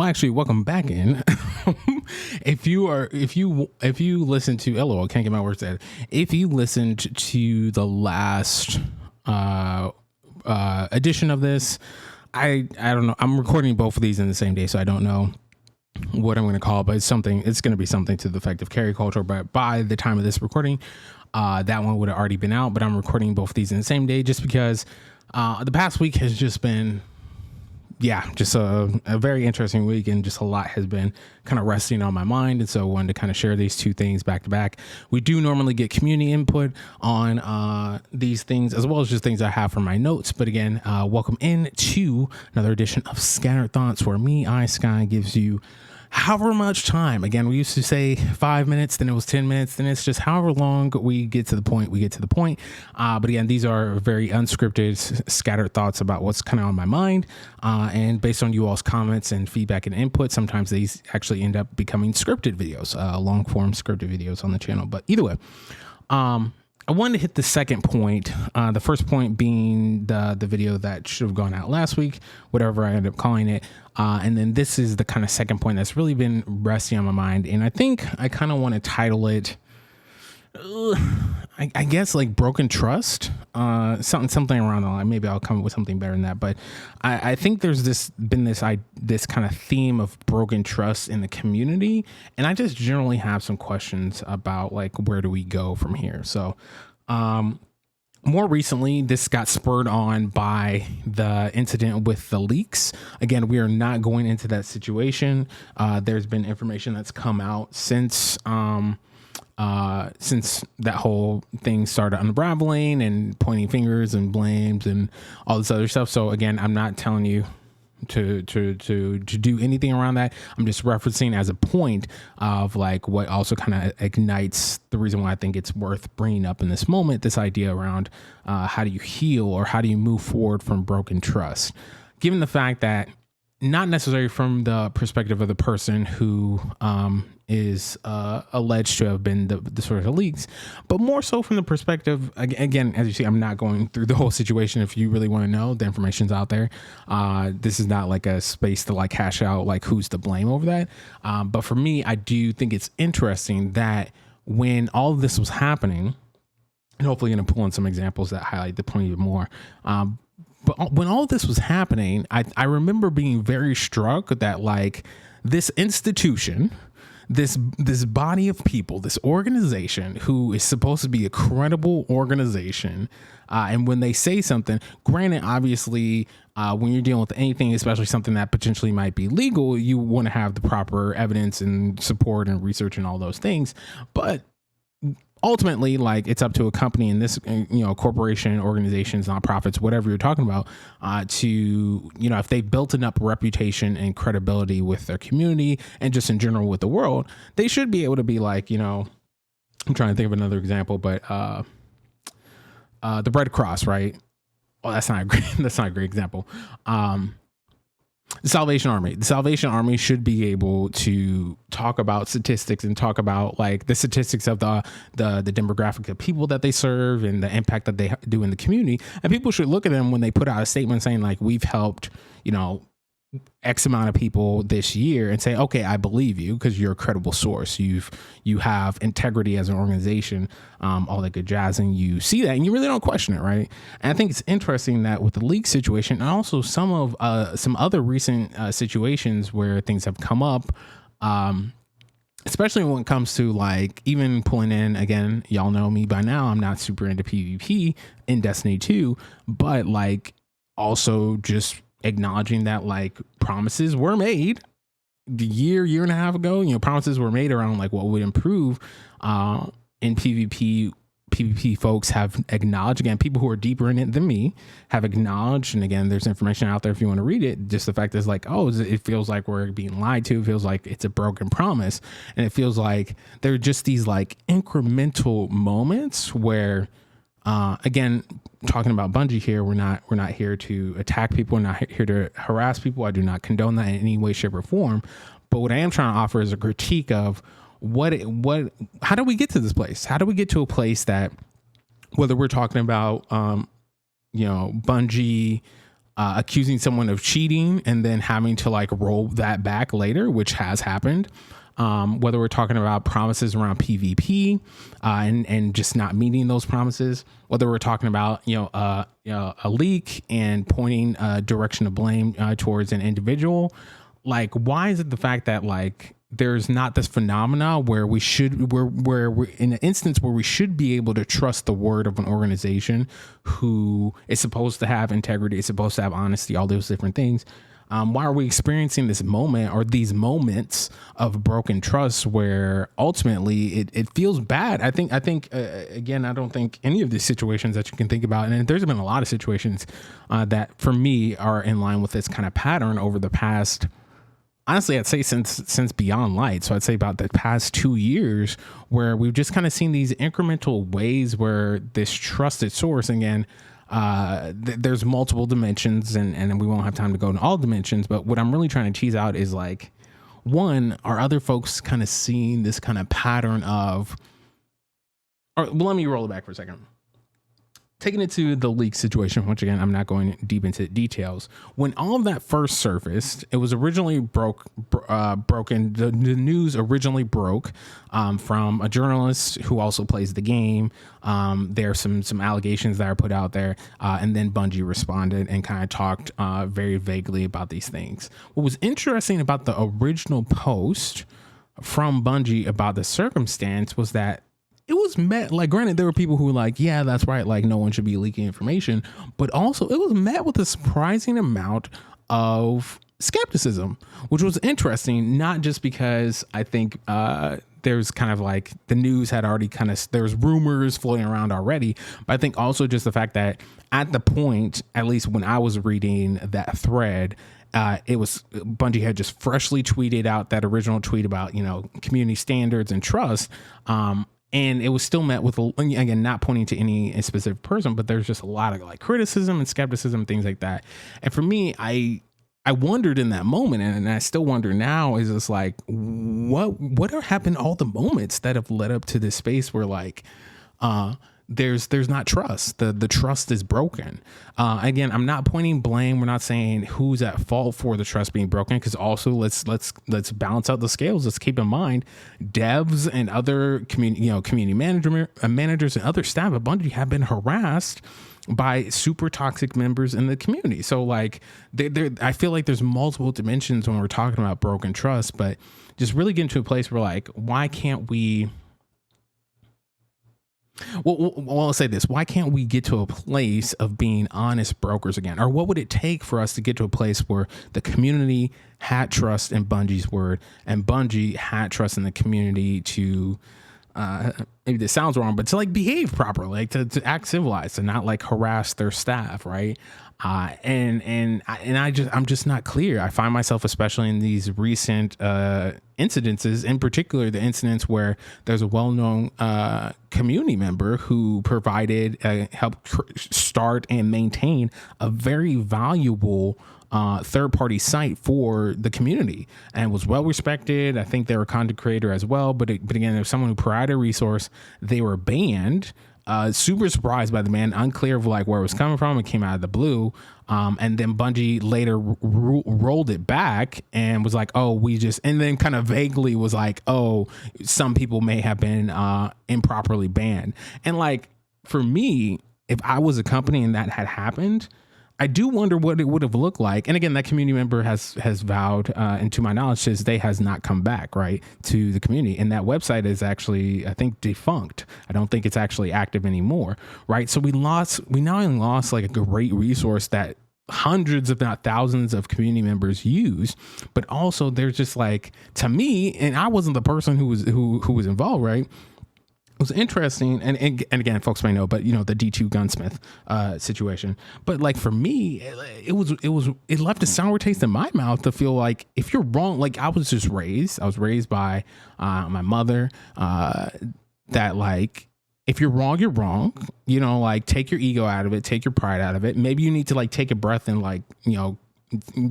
Actually, welcome back in. If you listen to, LOL, can't get my words out. If you listened to the last edition of this, I don't know. I'm recording both of these in the same day, so I don't know what I'm going to call it, but it's going to be something to the effect of carry culture. But by the time of this recording, that one would have already been out, but I'm recording both of these in the same day just because the past week has just been, just a very interesting week, and just a lot has been kind of resting on my mind. And so I wanted to kind of share these two things back to back. We do normally get community input on these things, as well as just things I have from my notes. But again, welcome in to another edition of Scattered Thoughts, where me, Sky, gives you however much time. Again, we used to say 5 minutes, then it was 10 minutes, then it's just however long we get to the point, But again, these are very unscripted, scattered thoughts about what's kind of on my mind. And based on you all's comments and feedback and input, sometimes these actually end up becoming scripted videos, long form scripted videos on the channel. But either way, I wanted to hit the second point, the first point being the video that should have gone out last week, whatever I ended up calling it. And then this is the kind of second point that's really been resting on my mind. And I think I kind of want to title it, I guess, like broken trust, something around the line. Maybe I'll come up with something better than that. But I think there's this kind of theme of broken trust in the community. And I just generally have some questions about, like, where do we go from here? So, more recently, this got spurred on by the incident with the leaks. Again, we are not going into that situation. There's been information that's come out since that whole thing started unraveling and pointing fingers and blames and all this other stuff. So again, I'm not telling you to do anything around that. I'm just referencing as a point of, like, what also kind of ignites the reason why I think it's worth bringing up in this moment, this idea around how do you heal, or how do you move forward from broken trust, given the fact that not necessarily from the perspective of the person who is alleged to have been the source of leaks, but more so from the perspective, again, as you see, I'm not going through the whole situation. If you really want to know, the information's out there. This is not like a space to, like, hash out, like, who's to blame over that. But for me, I do think it's interesting that when all of this was happening, and hopefully going to pull in some examples that highlight the point even more, but when all this was happening, I remember being very struck that, like, this institution, this body of people, this organization who is supposed to be a credible organization, and when they say something, granted, obviously, when you're dealing with anything, especially something that potentially might be legal, you want to have the proper evidence and support and research and all those things. But ultimately, like, it's up to a company in this, corporation, organizations, nonprofits, whatever you're talking about, to, if they've built enough reputation and credibility with their community and just in general with the world, they should be able to be like, I'm trying to think of another example, but the Red Cross, right? Oh, that's not a great example. The Salvation Army should be able to talk about statistics and talk about, like, the statistics of the demographic of people that they serve and the impact that they do in the community. And people should look at them when they put out a statement saying, like, we've helped, X amount of people this year, and say, okay, I believe you because you're a credible source. You have integrity as an organization, all that good jazz, and you see that and you really don't question it, right? And I think it's interesting that with the leak situation, and also some other recent situations where things have come up, especially when it comes to, like, even pulling in, again, y'all know me by now, I'm not super into PvP in Destiny 2, but, like, also just acknowledging that, like, promises were made year and a half ago. Promises were made around, like, what would improve in PvP. PvP folks have acknowledged, again, people who are deeper in it than me have acknowledged, and again, there's information out there if you want to read it. Just the fact is, like, it feels like we're being lied to. It feels like it's a broken promise, and it feels like there are just these, like, incremental moments where, again, talking about Bungie here, we're not here to attack people. We're not here to harass people. I do not condone that in any way, shape, or form. But what I am trying to offer is a critique of how do we get to this place? How do we get to a place that, whether we're talking about, Bungie, accusing someone of cheating and then having to like roll that back later, which has happened. Whether we're talking about promises around PvP and just not meeting those promises, whether we're talking about a leak and pointing a direction of blame towards an individual, like why is it the fact that like there's not this phenomena where we're in an instance where we should be able to trust the word of an organization who is supposed to have integrity, is supposed to have honesty, all those different things. Why are we experiencing this moment or these moments of broken trust where ultimately it feels bad? I think again, I don't think any of these situations that you can think about, and there's been a lot of situations that for me are in line with this kind of pattern over the past, honestly, I'd say since Beyond Light. So I'd say about the past 2 years where we've just kind of seen these incremental ways where this trusted source, again, there's multiple dimensions and we won't have time to go into all dimensions, but what I'm really trying to tease out is like, one, are other folks kind of seeing this kind of pattern of, or well, let me roll it back for a second. Taking it to the leak situation, which again, I'm not going deep into details. When all of that first surfaced, it was originally broken. The news originally broke from a journalist who also plays the game. There are some allegations that are put out there, and then Bungie responded and kind of talked very vaguely about these things. What was interesting about the original post from Bungie about the circumstance was that it was met, like, granted, there were people who were like, yeah, that's right, like, no one should be leaking information, but also it was met with a surprising amount of skepticism, which was interesting, not just because I think there's kind of like the news had already kind of, there's rumors floating around already, but I think also just the fact that at the point, at least when I was reading that thread, it was Bungie had just freshly tweeted out that original tweet about, community standards and trust. And it was still met with, again, not pointing to any specific person, but there's just a lot of like criticism and skepticism, things like that. And for me, I wondered in that moment, and I still wonder now, is it's like, what are happened all the moments that have led up to this space where like, there's not trust. The trust is broken. Again, I'm not pointing blame. We're not saying who's at fault for the trust being broken, because also let's balance out the scales. Let's keep in mind devs and other community managers and other staff at Bungie have been harassed by super toxic members in the community. So like I feel like there's multiple dimensions when we're talking about broken trust, but just really getting to a place where like, why can't we, well, I'll say this. Why can't we get to a place of being honest brokers again? Or what would it take for us to get to a place where the community had trust in Bungie's word and Bungie had trust in the community to, maybe this sounds wrong, but to like behave properly, like to act civilized and not like harass their staff, right? I'm just not clear. I find myself, especially in these recent incidences, in particular, the incidents where there's a well-known community member who provided, helped start and maintain a very valuable third-party site for the community and was well respected. I think they were a content creator as well, but again, there's someone who provided a resource. They were banned. Super surprised by the ban, unclear of like where it was coming from. It came out of the blue. And then Bungie later rolled it back and was like, and then kind of vaguely was like, some people may have been improperly banned. And like, for me, if I was a company and that had happened, I do wonder what it would have looked like. And again, that community member has vowed, and to my knowledge, to this day has not come back, right, to the community. And that website is actually, I think, defunct. I don't think it's actually active anymore, right? So we not only lost like a great resource that hundreds, if not thousands, of community members use, but also there's just like, to me, and I wasn't the person who was involved, right? It was interesting, and again, folks may know, but the D2 gunsmith situation. But like for me, it left a sour taste in my mouth to feel like if you're wrong, like I was raised by my mother that like if you're wrong, you're wrong. Like take your ego out of it, take your pride out of it. Maybe you need to like take a breath and like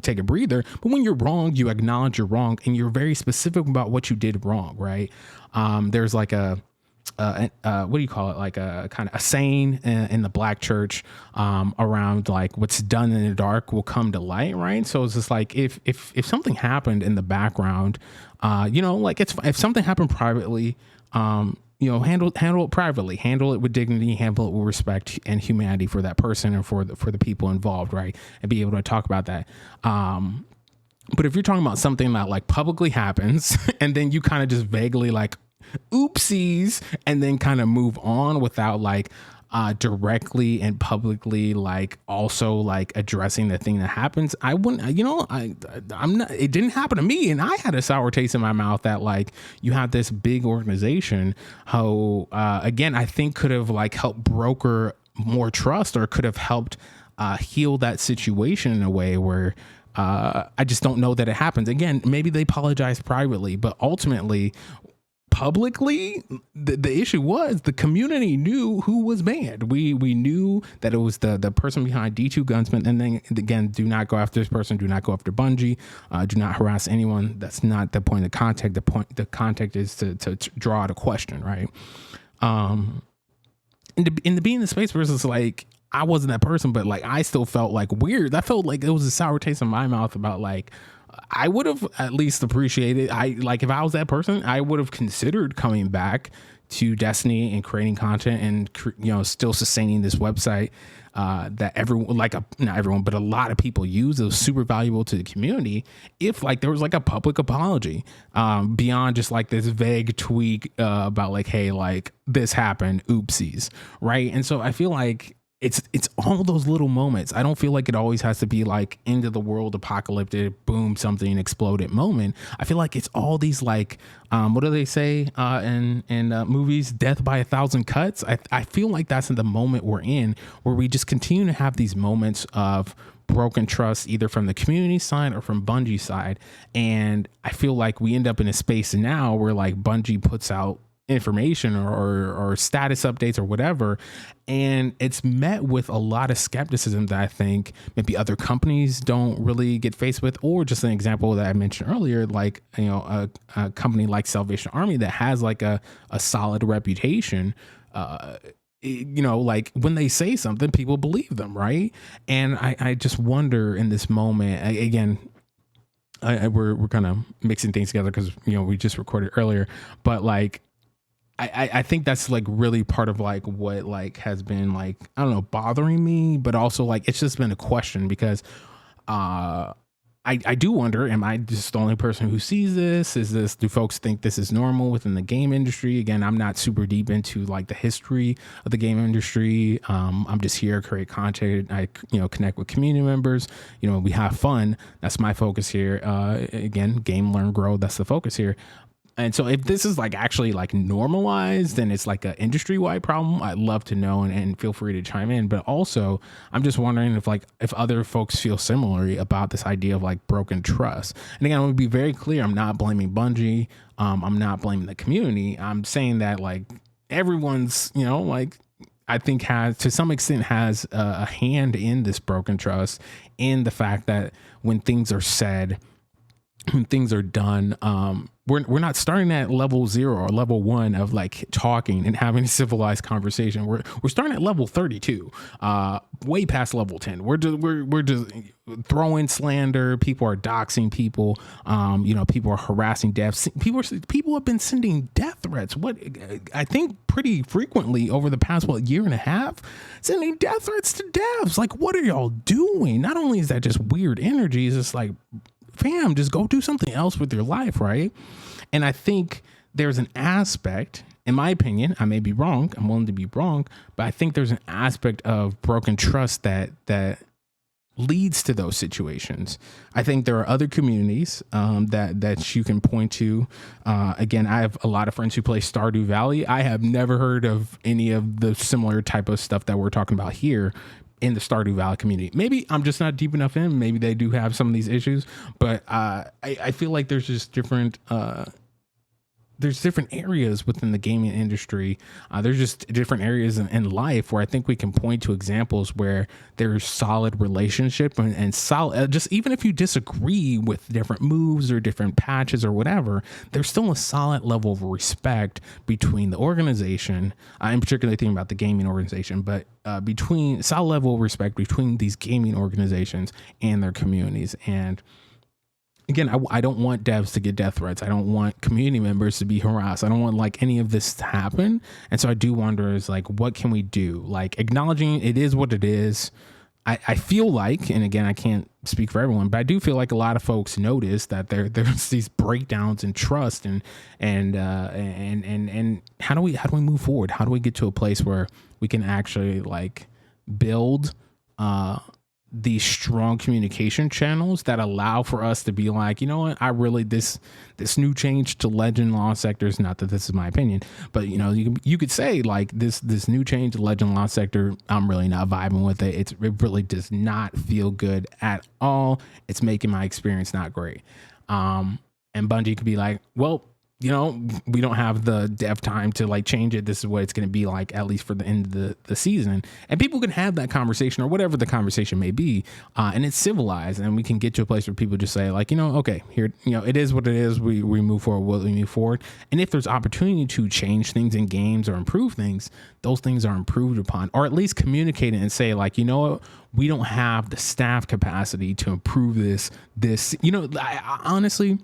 take a breather. But when you're wrong, you acknowledge you're wrong, and you're very specific about what you did wrong, right? There's like what do you call it, like a kind of a saying in the black church, around like what's done in the dark will come to light, right? So it's just like if something happened in the background, like if something happened privately, handle it privately, handle it with dignity, handle it with respect and humanity for that person and for the people involved, right? And be able to talk about that. But if you're talking about something that like publicly happens and then you kind of just vaguely like oopsies and then kind of move on without like directly and publicly like also like addressing the thing that happens, I wouldn't, I'm not, it didn't happen to me, and I had a sour taste in my mouth that like you have this big organization who again I think could have like helped broker more trust or could have helped heal that situation in a way where I just don't know that it happens. Again, maybe they apologize privately, but ultimately, publicly, the issue was the community knew who was banned. We knew that it was the person behind D2 Gunsmith. And then again, do not go after this person. Do not go after Bungie. Do not harass anyone. That's not the point of contact. The contact is to draw out a question, right? And to be in the space versus like, I wasn't that person, but like I still felt like weird. I felt like it was a sour taste in my mouth about like I would have at least appreciated. If I was that person, I would have considered coming back to Destiny and creating content and still sustaining this website that everyone, not everyone, but a lot of people use. It was super valuable to the community. If like there was like a public apology beyond just like this vague tweak about like, hey, like this happened, oopsies, right? And so I feel like it's all those little moments. I don't feel like it always has to be like end of the world apocalyptic, boom, something exploded moment. I feel like it's all these like, what do they say in movies? Death by 1,000 cuts. I feel like that's in the moment we're in, where we just continue to have these moments of broken trust, either from the community side or from Bungie side. And I feel like we end up in a space now where like Bungie puts out information or status updates or whatever, and it's met with a lot of skepticism that I think maybe other companies don't really get faced with. Or just an example that I mentioned earlier, like a company like Salvation Army that has like a solid reputation, like when they say something, people believe them, right? And I just wonder in this moment, again, we're kind of mixing things together because we just recorded earlier, but like I think that's like really part of like what like has been like, I don't know, bothering me, but also like it's just been a question because I do wonder, am I just the only person who sees this? Do folks think this is normal within the game industry? Again, I'm not super deep into like the history of the game industry. I'm just here to create content. I connect with community members. We have fun. That's my focus here. Again, game, learn, grow. That's the focus here. And so if this is like actually like normalized and it's like an industry wide problem, I'd love to know and feel free to chime in. But also I'm just wondering if other folks feel similarly about this idea of like broken trust. And again, I want to be very clear. I'm not blaming Bungie. I'm not blaming the community. I'm saying that like everyone's, I think to some extent has a hand in this broken trust, in the fact that when things are said, when things are done, we're not starting at level 0 or level 1 of like talking and having a civilized conversation. We're starting at level 32, way past level 10. We're just throwing slander. People are doxing people. People are harassing devs. People have been sending death threats. What I think pretty frequently over the past year and a half, sending death threats to devs. Like, what are y'all doing? Not only is that just weird energy, it's just like, fam, just go do something else with your life, right? And I think there's an aspect, in my opinion, I may be wrong, I'm willing to be wrong, but I think there's an aspect of broken trust that leads to those situations. I think there are other communities that you can point to. Again, I have a lot of friends who play Stardew Valley. I have never heard of any of the similar type of stuff that we're talking about here in the Stardew Valley community. Maybe I'm just not deep enough in. Maybe they do have some of these issues, but I feel like there's just different there's different areas within the gaming industry. There's just different areas in life where I think we can point to examples where there's solid relationship and solid, just even if you disagree with different moves or different patches or whatever, there's still a solid level of respect between the organization. I'm particularly thinking about the gaming organization, but between solid level of respect between these gaming organizations and their communities. And again, I don't want devs to get death threats. I don't want community members to be harassed. I don't want like any of this to happen. And so I do wonder is like, what can we do? Like acknowledging it is what it is. I feel like, and again, I can't speak for everyone, but I do feel like a lot of folks notice that there's these breakdowns in trust and how do we move forward? How do we get to a place where we can actually like build these strong communication channels that allow for us to be like, you know what, I really, this new change to Legend Lost Sectors, not that this is my opinion, but you know, you could say like this new change to Legend Lost Sector, I'm really not vibing with it. It really does not feel good at all. It's making my experience not great. And Bungie could be like, well, you know, we don't have the dev time to like change it. This is what it's going to be like, at least for the end of the season. And people can have that conversation or whatever the conversation may be. And it's civilized, and we can get to a place where people just say like, you know, okay, here, you know, it is what it is. We move forward. We move forward. And if there's opportunity to change things in games or improve things, those things are improved upon, or at least communicate it and say like, you know what, we don't have the staff capacity to improve this, you know, I honestly,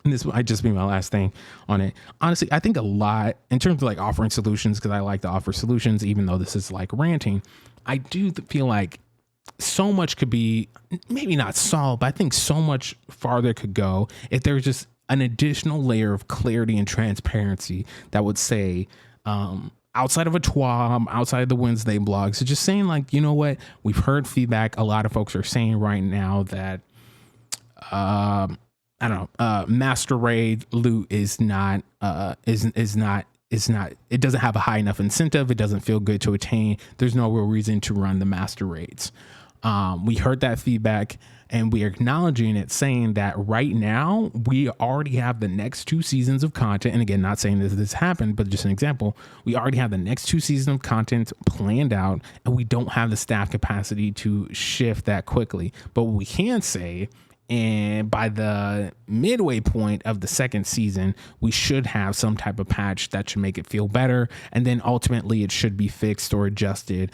this might just be my last thing on it. Honestly, I think a lot in terms of like offering solutions, because I like to offer solutions, even though this is like ranting. I do feel like so much could be maybe not solved, but I think so much farther could go if there's just an additional layer of clarity and transparency that would say, outside of a TWAB, outside of the Wednesday blogs, so just saying like, you know what, we've heard feedback. A lot of folks are saying right now that, I don't know, master raid loot is not, it doesn't have a high enough incentive. It doesn't feel good to attain. There's no real reason to run the master raids. We heard that feedback and we are acknowledging it, saying that right now we already have the next 2 seasons of content. And again, not saying this happened, but just an example. We already have the next 2 seasons of content planned out, and we don't have the staff capacity to shift that quickly. But what we can say, and by the midway point of the 2nd season, we should have some type of patch that should make it feel better. And then ultimately it should be fixed or adjusted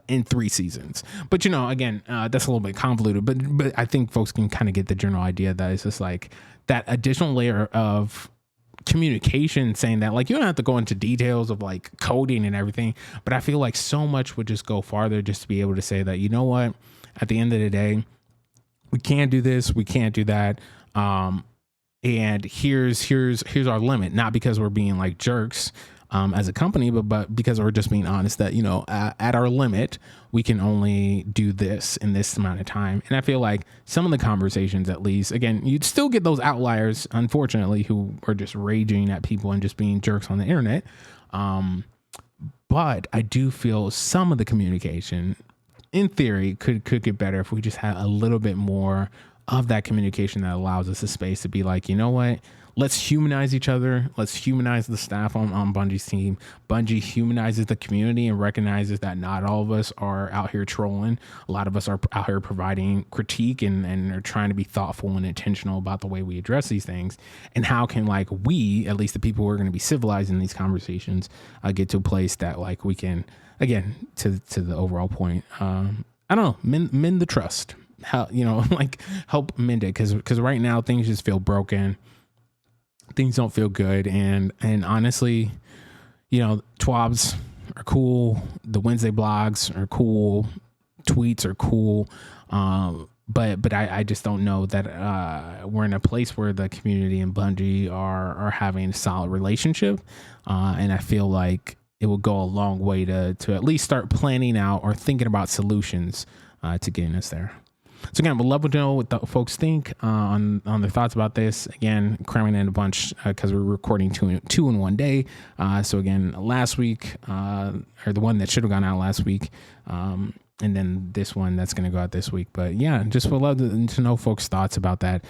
in 3 seasons. But, you know, again, that's a little bit convoluted, but I think folks can kind of get the general idea that it's just like that additional layer of communication, saying that like, you don't have to go into details of like coding and everything, but I feel like so much would just go farther just to be able to say that, you know what, at the end of the day, we can't do this, we can't do that, and here's our limit. Not because we're being like jerks as a company, but because we're just being honest that, you know, at our limit, we can only do this in this amount of time. And I feel like some of the conversations, at least, again, you'd still get those outliers, unfortunately, who are just raging at people and just being jerks on the internet. But I do feel some of the communication, in theory, could get better if we just had a little bit more of that communication that allows us a space to be like, you know what, let's humanize each other. Let's humanize the staff on Bungie's team. Bungie humanizes the community and recognizes that not all of us are out here trolling. A lot of us are out here providing critique and are trying to be thoughtful and intentional about the way we address these things. And how can like we, at least the people who are going to be civilized in these conversations, get to a place that like we can, again, to the overall point, I don't know, mend the trust. How, you know, like help mend it, because right now things just feel broken. Things don't feel good, and honestly, you know, TWABs are cool. The Wednesday blogs are cool. Tweets are cool. But I just don't know that we're in a place where the community and Bungie are having a solid relationship, and I feel like it will go a long way to at least start planning out or thinking about solutions to getting us there. So again, we'd love to know what the folks think on their thoughts about this. Again, cramming in a bunch because we're recording two in one day. So again, last week, or the one that should have gone out last week, And then this one that's going to go out this week. But yeah, just would love to know folks' thoughts about that.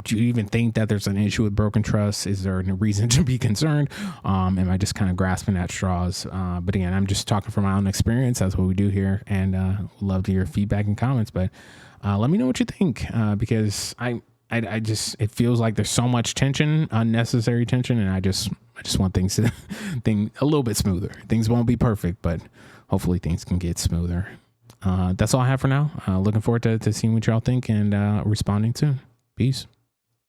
Do you even think that there's an issue with broken trust? Is there a reason to be concerned? Am I just kind of grasping at straws? But again, I'm just talking from my own experience. That's what we do here. And love to hear feedback and comments. But let me know what you think, because I just, it feels like there's so much tension, unnecessary tension. And I just want things to a little bit smoother. Things won't be perfect, but hopefully things can get smoother. That's all I have for now. Looking forward to seeing what y'all think and responding soon. Peace.